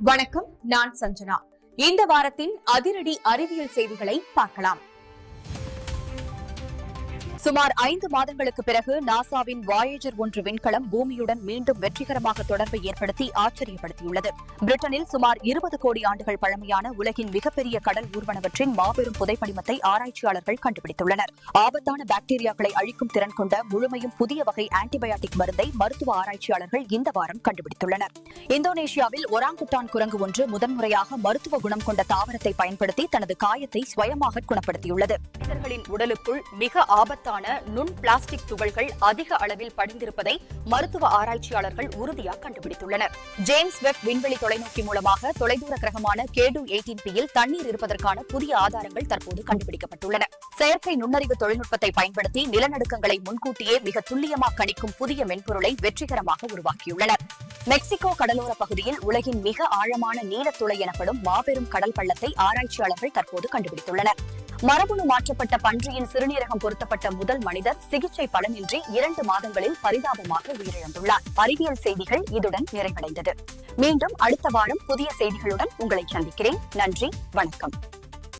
வணக்கம், நான் சஞ்சனா. இந்த வாரத்தின் அதிரடி அறிவியல் செய்திகளை பார்க்கலாம். சுமார் 5 மாதங்களுக்கு பிறகு நாசாவின் வாயேஜர் 1 விண்கலம் பூமியுடன் மீண்டும் வெற்றிகரமாக தொடர்பை ஏற்படுத்தி ஆச்சரியப்படுத்தியுள்ளது. பிரிட்டனில் சுமார் 20 கோடி ஆண்டுகள் பழமையான உலகின் மிகப்பெரிய கடல் ஊர்வனவற்றின் மாபெரும் புதைப்படிமத்தை ஆராய்ச்சியாளர்கள் கண்டுபிடித்துள்ளனர். ஆபத்தான பாக்டீரியாக்களை அழிக்கும் திறன் கொண்ட முழுமையும் புதிய வகை ஆன்டிபயாட்டிக் மருந்தை மருத்துவ ஆராய்ச்சியாளர்கள் இந்த வாரம் கண்டுபிடித்துள்ளனர். இந்தோனேஷியாவில் ஒராங்குட்டான் குரங்கு ஒன்று முதன்முறையாக மருத்துவ குணம் கொண்ட தாவரத்தை பயன்படுத்தி தனது காயத்தை சுயமாக குணப்படுத்தியுள்ளது. மனிதர்களின் உடலுக்குள் மிக ஆபத்தான நுண் பிளாஸ்டிக் துகள்கள் அதிக அளவில் படிந்திருப்பதை மருத்துவ ஆராய்ச்சியாளர்கள் உறுதியாக கண்டுபிடித்துள்ளனர். ஜேம்ஸ் வெப் விண்வெளி தொலைநோக்கி மூலமாக தொலைதூர கிரகமான கேடு 18P-யில் தண்ணீர் இருப்பதற்கான புதிய ஆதாரங்கள் தற்போது கண்டுபிடிக்கப்பட்டுள்ளன. செயற்கை நுண்ணறிவு தொழில்நுட்பத்தை பயன்படுத்தி நிலநடுக்கங்களை முன்கூட்டியே மிக துல்லியமாக கணிக்கும் புதிய மென்பொருளை வெற்றிகரமாக உருவாக்கியுள்ளனர். மெக்சிகோ கடலோர பகுதியில் உலகின் மிக ஆழமான நீலத்துளை எனப்படும் மாபெரும் கடல் பள்ளத்தை ஆராய்ச்சியாளர்கள் தற்போது கண்டுபிடித்துள்ளனர். மரபணு மாற்றப்பட்ட பன்றியின் சிறுநீரகம் பொருத்தப்பட்ட முதல் மனிதர் சிகிச்சை பலனின்றி 2 மாதங்களில் பரிதாபமாக உயிரிழந்துள்ளார். அறிவியல் செய்திகள் இதுடன் நிறைவடைந்தது. மீண்டும் அடுத்த வாரம் புதிய செய்திகளுடன் உங்களை சந்திக்கிறேன். நன்றி, வணக்கம்.